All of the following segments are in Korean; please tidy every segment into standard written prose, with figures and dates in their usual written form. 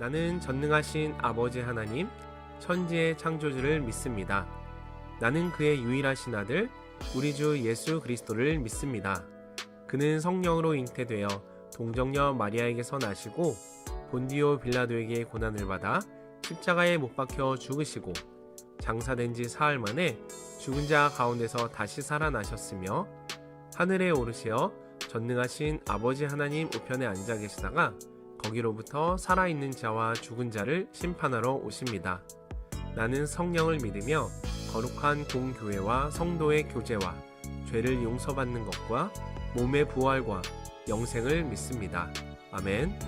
나는 전능하신 아버지 하나님, 천지의 창조주를 믿습니다. 나는 그의 유일하신 아들, 우리 주 예수 그리스도를 믿습니다. 그는 성령으로 잉태되어 동정녀 마리아에게서 나시고 본디오 빌라도에게 고난을 받아 십자가에 못 박혀 죽으시고 장사된 지 사흘 만에 죽은 자 가운데서 다시 살아나셨으며 하늘에 오르시어 전능하신 아버지 하나님 우편에 앉아 계시다가 거기로부터 살아있는 자와 죽은 자를 심판하러 오십니다. 나는 성령을 믿으며 거룩한 공교회와 성도의 교제와 죄를 용서받는 것과 몸의 부활과 영생을 믿습니다. 아멘.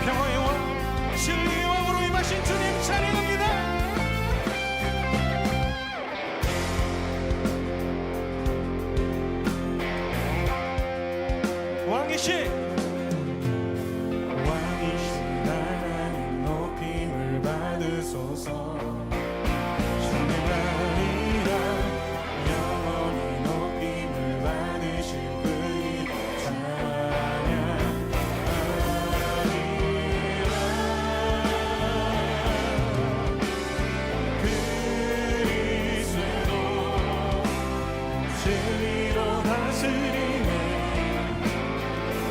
평화의 왕, 진리의 왕으로 임하신 주님 찬양합니다. 왕이신 하나님 높임을 받으소서. 주님만이라 영원히 높임을 받으실 그의 찬양하리라. 그리스도 진리로 다스리네.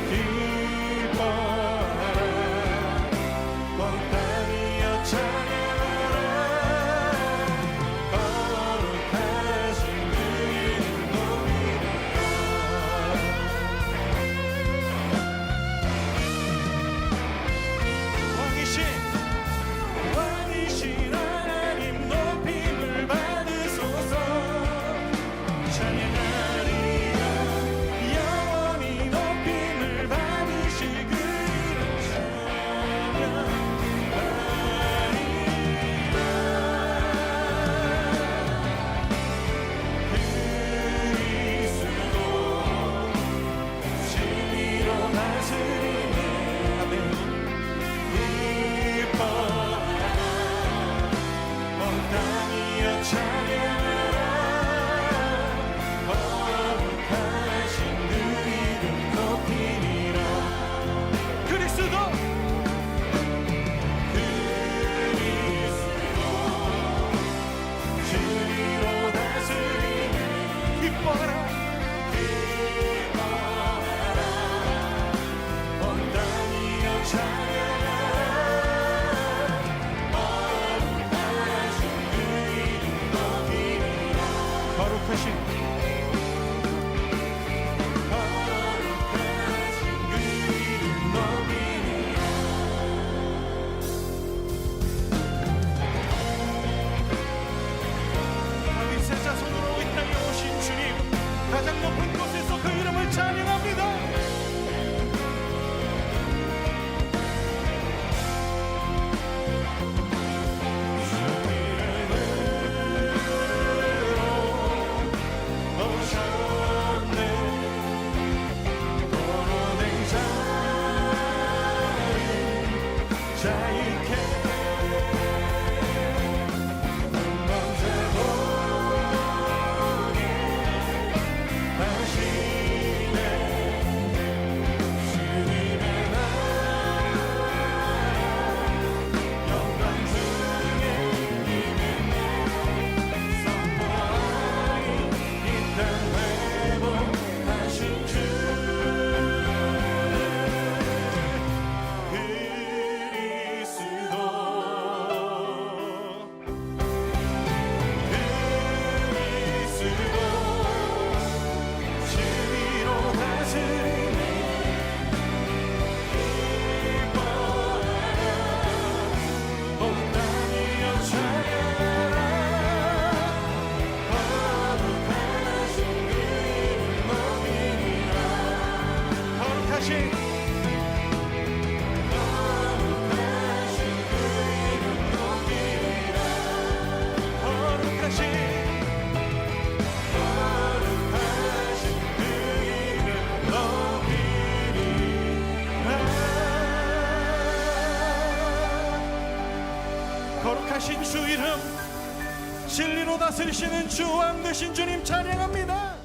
기뻐하라 온 땅이여 찬양하라. 거룩하신 그 이름 높이리라. 왕이신 하나님 높임을 받으소서. 찬양하리라. 영원히 높임을 받으실 그 이름 찬양하리라. 그리스도 진리로 다스리네. 아멘. 기뻐하라 온 땅이여 찬양하라. 거룩하신 그 이름 높이리라. 그리스도 진리로 다스리네. 기뻐하라 온 땅이여 찬양하라. 거룩하신 그 이름 높이리라. 거룩하신 그 이름 높이리라. 하나님 세자 손으로 이 땅에 오신 주님, 가장 높은 곳에서 그 이름을 찬양합니다. 오셨네. 도로된 자유케 먼저 보게 하시네. 주님의 나라 영광 중에 임했네. 선포하리 이 땅 회복하신 주. 그리스도 거룩하신 주 이름, 진리로 다스리시는 주 왕 되신 주님 찬양합니다.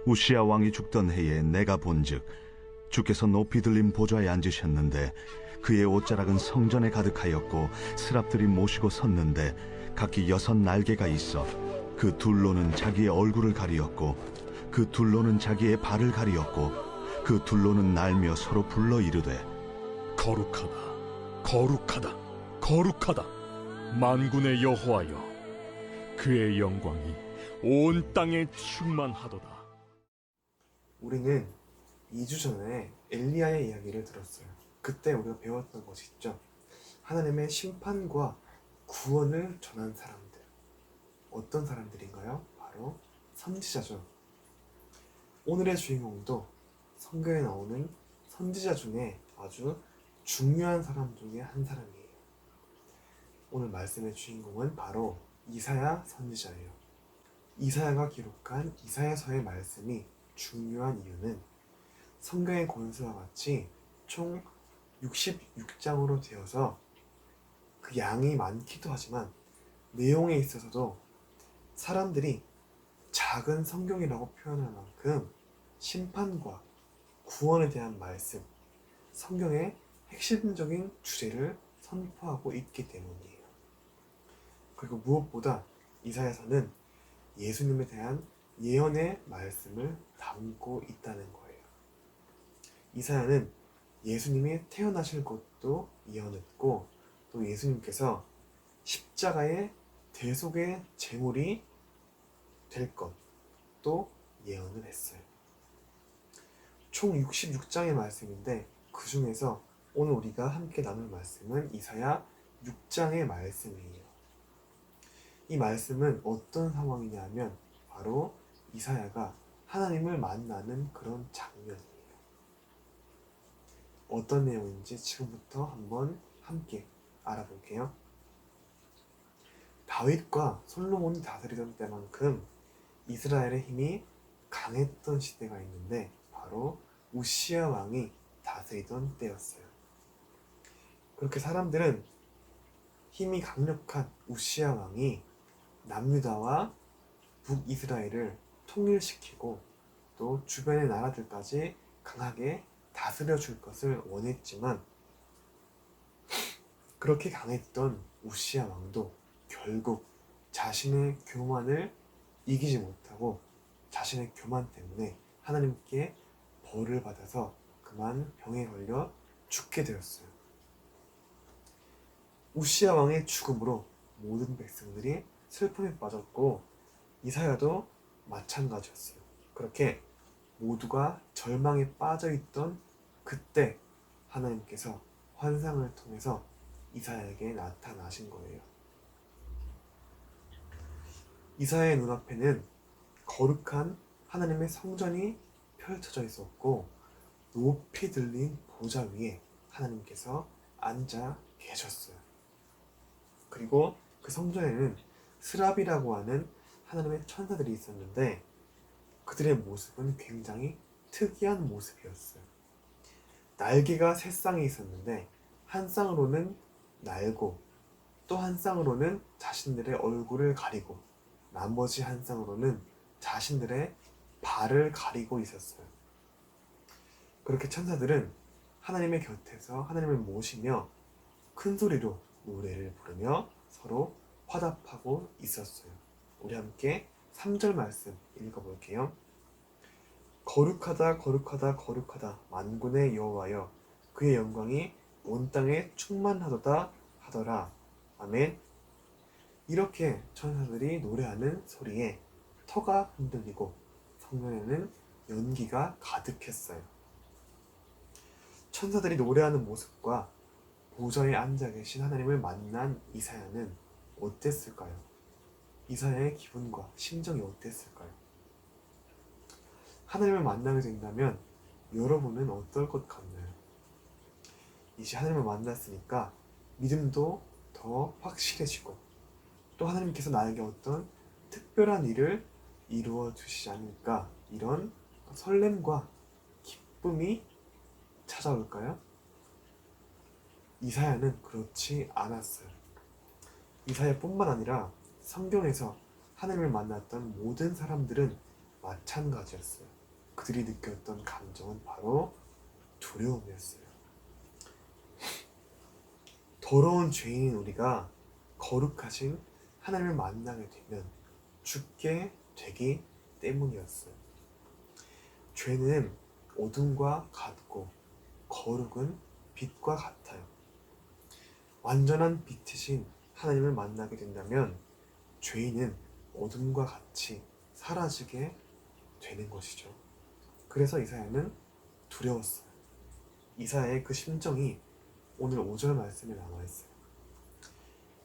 우시야 왕이 죽던 해에 내가 본즉 주께서 높이 들린 보좌에 앉으셨는데 그의 옷자락은 성전에 가득하였고 스랍들이 모시고 섰는데 각기 6 날개가 있어 그 둘로는 자기의 얼굴을 가리었고 그 둘로는 자기의 발을 가리었고 그 둘로는 날며 서로 불러 이르되 거룩하다, 거룩하다, 거룩하다, 만군의 여호와여, 그의 영광이 온 땅에 충만하도다. 우리는 2주 전에 엘리야의 이야기를 들었어요. 그때 우리가 배웠던 것이 있죠. 하나님의 심판과 구원을 전한 사람들. 어떤 사람들인가요? 바로 선지자죠. 오늘의 주인공도 성경에 나오는 선지자 중에 아주 중요한 사람 중에 한 사람이에요. 오늘 말씀의 주인공은 바로 이사야 선지자예요. 이사야가 기록한 이사야서의 말씀이 중요한 이유는 성경의 권수와 같이 총 66장으로 되어서 그 양이 많기도 하지만 내용에 있어서도 사람들이 작은 성경이라고 표현할 만큼 심판과 구원에 대한 말씀, 성경의 핵심적인 주제를 선포하고 있기 때문이에요. 그리고 무엇보다 이사야서는 예수님에 대한 예언의 말씀을 담고 있다는 거예요. 이사야는 예수님이 태어나실 것도 예언했고 또 예수님께서 십자가의 대속의 제물이 될 것도 예언을 했어요. 총 66장의 말씀인데 그 중에서 오늘 우리가 함께 나눌 말씀은 이사야 6장의 말씀이에요. 이 말씀은 어떤 상황이냐 하면 바로 이사야가 하나님을 만나는 그런 장면이에요. 어떤 내용인지 지금부터 한번 함께 알아볼게요. 다윗과 솔로몬이 다스리던 때만큼 이스라엘의 힘이 강했던 시대가 있는데 바로 우시야 왕이 다스리던 때였어요. 그렇게 사람들은 힘이 강력한 우시야 왕이 남유다와 북이스라엘을 통일시키고 또 주변의 나라들까지 강하게 다스려 줄 것을 원했지만 그렇게 강했던 우시야 왕도 결국 자신의 교만을 이기지 못하고 자신의 교만 때문에 하나님께 벌을 받아서 그만 병에 걸려 죽게 되었어요. 우시야 왕의 죽음으로 모든 백성들이 슬픔에 빠졌고 이사야도 마찬가지였어요. 그렇게 모두가 절망에 빠져있던 그때 하나님께서 환상을 통해서 이사야에게 나타나신 거예요. 이사야의 눈앞에는 거룩한 하나님의 성전이 펼쳐져 있었고 높이 들린 보좌 위에 하나님께서 앉아 계셨어요. 그리고 그 성전에는 스랍이라고 하는 하나님의 천사들이 있었는데 그들의 모습은 굉장히 특이한 모습이었어요. 날개가 3쌍이 있었는데 한 쌍으로는 날고 또 한 쌍으로는 자신들의 얼굴을 가리고 나머지 한 쌍으로는 자신들의 발을 가리고 있었어요. 그렇게 천사들은 하나님의 곁에서 하나님을 모시며 큰 소리로 노래를 부르며 서로 화답하고 있었어요. 우리 함께 3절 말씀 읽어볼게요. 거룩하다 거룩하다 거룩하다 만군의 여호와여, 그의 영광이 온 땅에 충만하도다 하더라. 아멘. 이렇게 천사들이 노래하는 소리에 터가 흔들리고 성전에는 연기가 가득했어요. 천사들이 노래하는 모습과 보좌에 앉아 계신 하나님을 만난 이사야는 어땠을까요? 이사야의 기분과 심정이 어땠을까요? 하나님을 만나게 된다면 여러분은 어떨 것 같나요? 이제 하나님을 만났으니까 믿음도 더 확실해지고 또 하나님께서 나에게 어떤 특별한 일을 이루어 주시지 않을까, 이런 설렘과 기쁨이 찾아올까요? 이사야는 그렇지 않았어요. 이사야뿐만 아니라 성경에서 하나님을 만났던 모든 사람들은 마찬가지였어요. 그들이 느꼈던 감정은 바로 두려움이었어요. 더러운 죄인인 우리가 거룩하신 하나님을 만나게 되면 죽게 되기 때문이었어요. 죄는 어둠과 같고 거룩은 빛과 같아요. 완전한 빛이신 하나님을 만나게 된다면 죄인은 어둠과 같이 사라지게 되는 것이죠. 그래서 이사야는 두려웠어요. 이사야의 그 심정이 오늘 5절 말씀에 나와 있어요.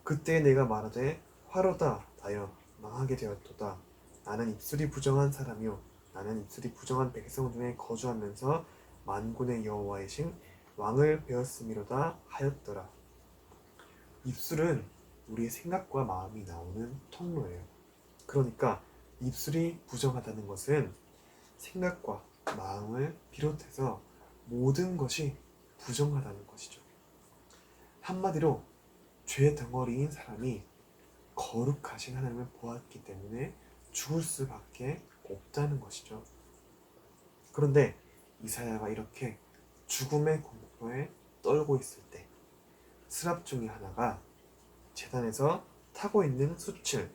그때 내가 말하되 화로다 나여 망하게 되었도다. 나는 입술이 부정한 사람이요 나는 입술이 부정한 백성 중에 거주하면서 만군의 여호와이신 왕을 배웠음이로다 하였더라. 입술은 우리의 생각과 마음이 나오는 통로예요. 그러니까 입술이 부정하다는 것은 생각과 마음을 비롯해서 모든 것이 부정하다는 것이죠. 한마디로 죄 덩어리인 사람이 거룩하신 하나님을 보았기 때문에 죽을 수밖에 없다는 것이죠. 그런데 이사야가 이렇게 죽음의 공포에 떨고 있을 때 스랍 중에 하나가 제단에서 타고 있는 숯을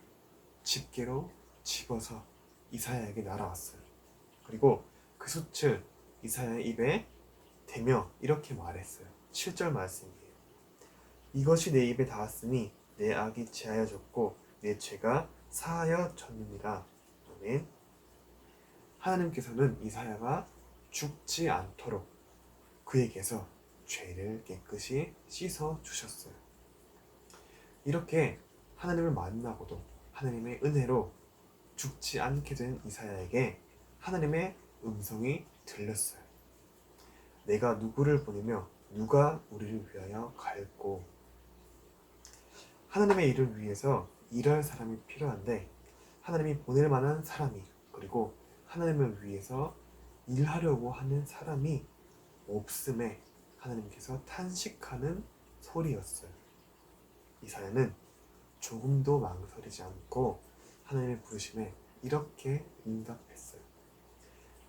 집게로 집어서 이사야에게 날아왔어요. 그리고 그 숯을 이사야의 입에 대며 이렇게 말했어요. 7절 말씀이에요. 이것이 내 입에 닿았으니 내 악이 제하여졌고 내 죄가 사하여졌느니라. 아멘. 하나님께서는 이사야가 죽지 않도록 그에게서 죄를 깨끗이 씻어 주셨어요. 이렇게 하나님을 만나고도 하나님의 은혜로 죽지 않게 된 이사야에게 하나님의 음성이 들렸어요. 내가 누구를 보내며 누가 우리를 위하여 갈고. 하나님의 일을 위해서 일할 사람이 필요한데 하나님이 보낼 만한 사람이 그리고 하나님을 위해서 일하려고 하는 사람이 없음에 하나님께서 탄식하는 소리였어요. 이사야는 조금도 망설이지 않고 하나님의 부르심에 이렇게 응답했어요.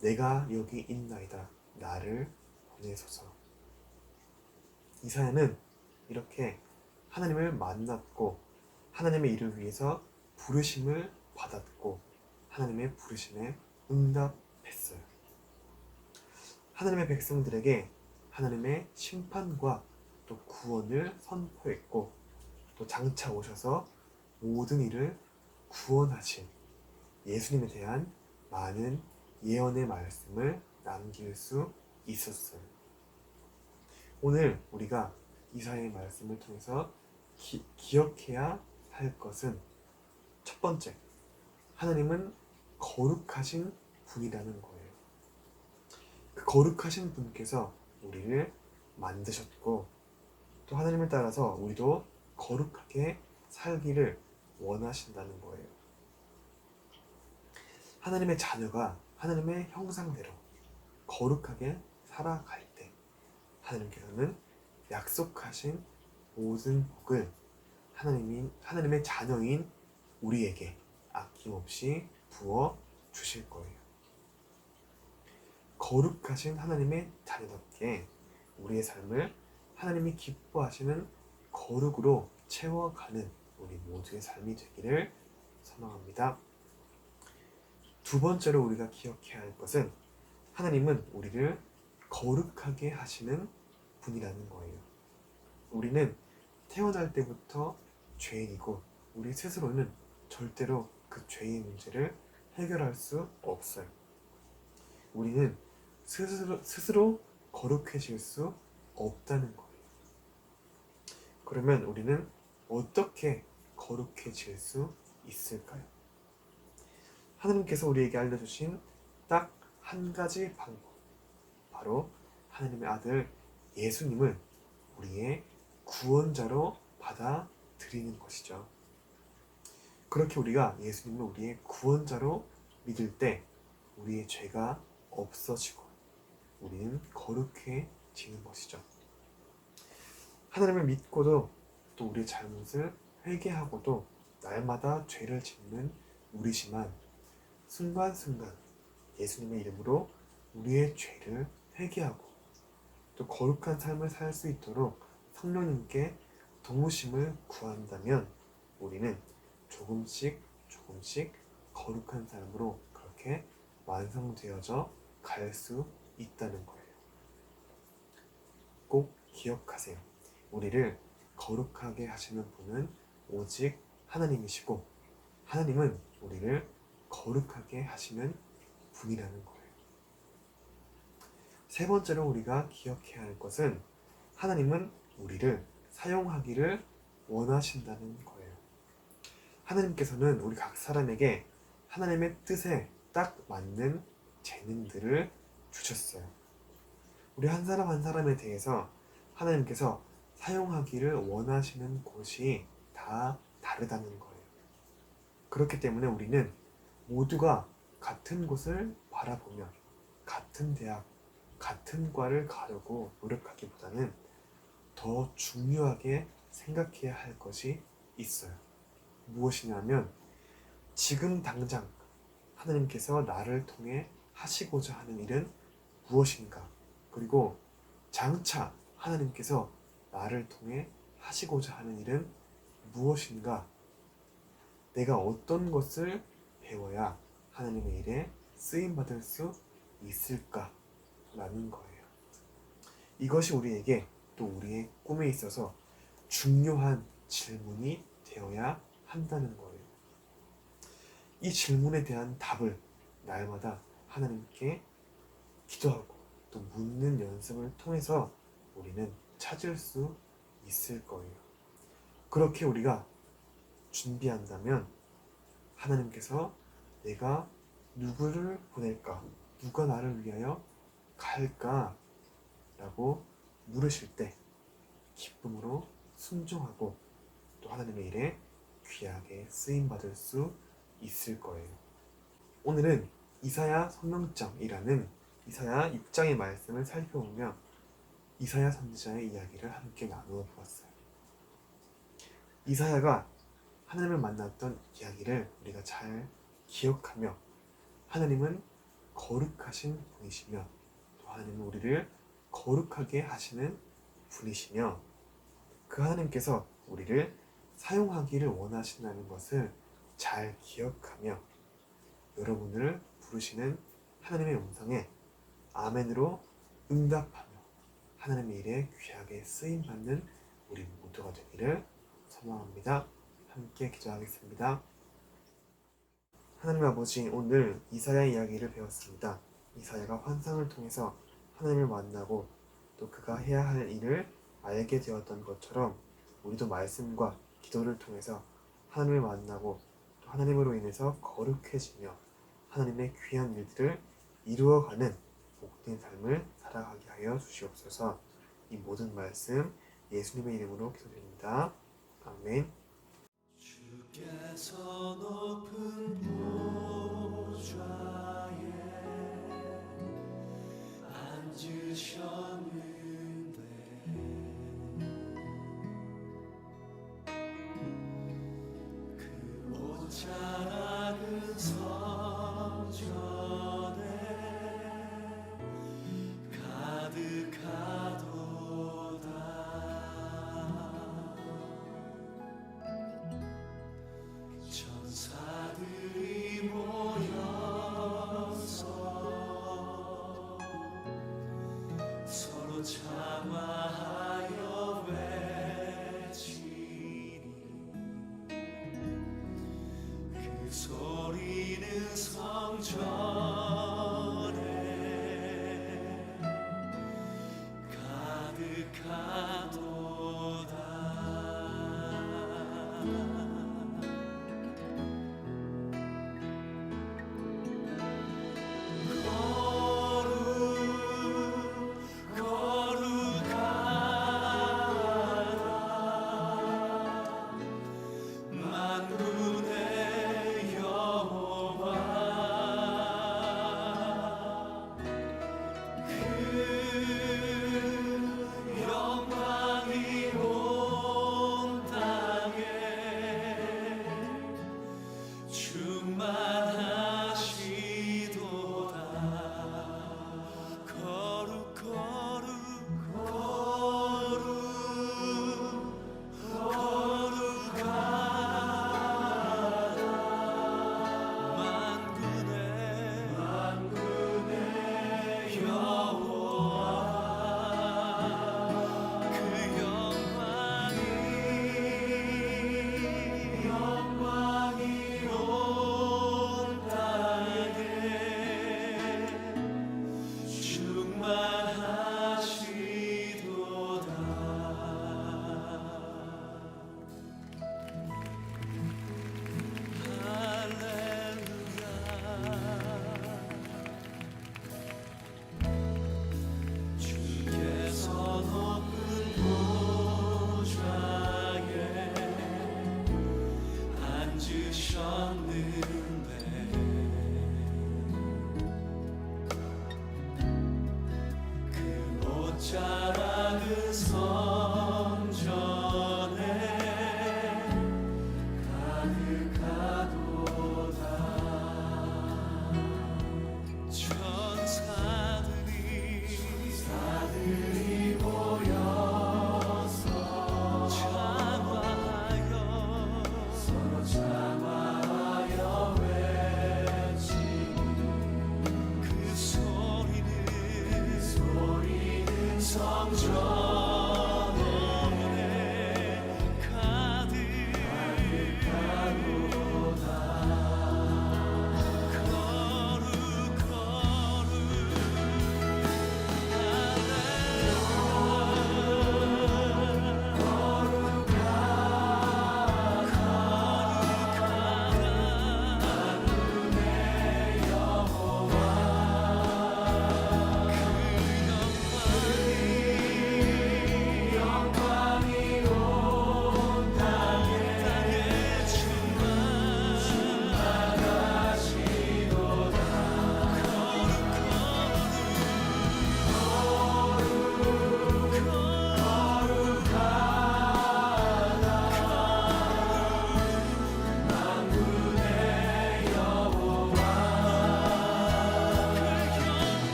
내가 여기 있나이다. 나를 보내소서. 이사야는 이렇게 하나님을 만났고 하나님의 일을 위해서 부르심을 받았고 하나님의 부르심에 응답했어요. 하나님의 백성들에게 하나님의 심판과 또 구원을 선포했고 또 장차 오셔서 모든 일을 구원하신 예수님에 대한 많은 예언의 말씀을 남길 수 있었어요. 오늘 우리가 이사야의 말씀을 통해서 기억해야 할 것은 첫 번째, 하나님은 거룩하신 분이라는 거예요. 그 거룩하신 분께서 우리를 만드셨고 또 하나님을 따라서 우리도 거룩하게 살기를 원하신다는 거예요. 하나님의 자녀가 하나님의 형상대로 거룩하게 살아갈 때 하나님께서는 약속하신 모든 복을 하나님의 자녀인 우리에게 아낌없이 부어 주실 거예요. 거룩하신 하나님의 자녀답게 우리의 삶을 하나님이 기뻐하시는 거룩으로 채워가는 우리 모두의 삶이 되기를 소망합니다. 두 번째로 우리가 기억해야 할 것은 하나님은 우리를 거룩하게 하시는 분이라는 거예요. 우리는 태어날 때부터 죄인이고 우리 스스로는 절대로 그 죄의 문제를 해결할 수 없어요. 우리는 스스로 거룩해질 수 없다는 거예요. 그러면 우리는 어떻게 거룩해질 수 있을까요? 하나님께서 우리에게 알려주신 딱 한 가지 방법, 바로 하나님의 아들 예수님을 우리의 구원자로 받아들이는 것이죠. 그렇게 우리가 예수님을 우리의 구원자로 믿을 때 우리의 죄가 없어지고 우리는 거룩해지는 것이죠. 하나님을 믿고도 또 우리의 잘못을 회개하고도 날마다 죄를 짓는 우리지만 순간순간 예수님의 이름으로 우리의 죄를 회개하고 또 거룩한 삶을 살 수 있도록 성령님께 도우심을 구한다면 우리는 조금씩 거룩한 삶으로 그렇게 완성되어져 갈 수 있다는 거예요. 꼭 기억하세요. 우리를 거룩하게 하시는 분은 오직 하나님이시고 하나님은 우리를 거룩하게 하시는 분이라는 거예요. 세 번째로 우리가 기억해야 할 것은 하나님은 우리를 사용하기를 원하신다는 거예요. 하나님께서는 우리 각 사람에게 하나님의 뜻에 딱 맞는 재능들을 주셨어요. 우리 한 사람 한 사람에 대해서 하나님께서 사용하기를 원하시는 곳이 다 다르다는 거예요. 그렇기 때문에 우리는 모두가 같은 곳을 바라보며 같은 대학, 같은 과를 가려고 노력하기보다는 더 중요하게 생각해야 할 것이 있어요. 무엇이냐면 지금 당장 하나님께서 나를 통해 하시고자 하는 일은 무엇인가? 그리고 장차 하나님께서 나를 통해 하시고자 하는 일은 무엇인가? 내가 어떤 것을 배워야 하나님의 일에 쓰임받을 수 있을까? 라는 거예요. 이것이 우리에게 또 우리의 꿈에 있어서 중요한 질문이 되어야 한다는 거예요. 이 질문에 대한 답을 날마다 하나님께 기도하고 또 묻는 연습을 통해서 우리는 찾을 수 있을 거예요. 그렇게 우리가 준비한다면 하나님께서 내가 누구를 보낼까? 누가 나를 위하여 갈까? 라고 물으실 때 기쁨으로 순종하고 또 하나님의 일에 귀하게 쓰임받을 수 있을 거예요. 오늘은 이사야 선명장이라는 이사야 6장의 말씀을 살펴보며 이사야 선지자의 이야기를 함께 나누어 보았어요. 이사야가 하나님을 만났던 이야기를 우리가 잘 기억하며 하나님은 거룩하신 분이시며 또 하나님은 우리를 거룩하게 하시는 분이시며 그 하나님께서 우리를 사용하기를 원하신다는 것을 잘 기억하며 여러분을 부르시는 하나님의 음성에 아멘으로 응답하며 하나님의 일에 귀하게 쓰임받는 우리 모두가 되기를 소망합니다. 함께 기도하겠습니다. 하나님 아버지, 오늘 이사야 이야기를 배웠습니다. 이사야가 환상을 통해서 하나님을 만나고 또 그가 해야 할 일을 알게 되었던 것처럼 우리도 말씀과 기도를 통해서 하나님을 만나고 또 하나님으로 인해서 거룩해지며 하나님의 귀한 일들을 이루어가는 복된 삶을 살아가게 하여 주시옵소서. 이 모든 말씀 예수님의 이름으로 기도드립니다. 아멘. 주께서 높은 보좌에 앉으셨는데 그 옷자락은 성전에 가득하도다. 천사들이 모여서 서로 참아하여 외치니 그 소리는 성전에 가득하도다. 만군의 여호와 작은 성전에 가득하도다. 천사들이 모여서 참화하여 서로 참화하여 외치니 그 소리는 성전원에 가득하도다.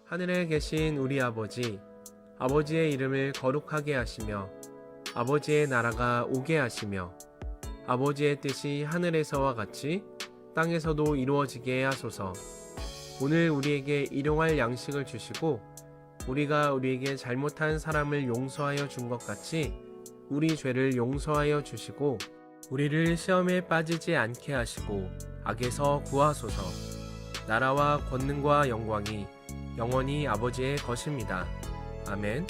하늘에 계신 우리 아버지, 아버지의 이름을 거룩하게 하시며 아버지의 나라가 오게 하시며 아버지의 뜻이 하늘에서와 같이 땅에서도 이루어지게 하소서. 오늘 우리에게 일용할 양식을 주시고 우리가 우리에게 잘못한 사람을 용서하여 준 것 같이 우리 죄를 용서하여 주시고 우리를 시험에 빠지지 않게 하시고 악에서 구하소서. 나라와 권능과 영광이 영원히 아버지의 것입니다. 아멘.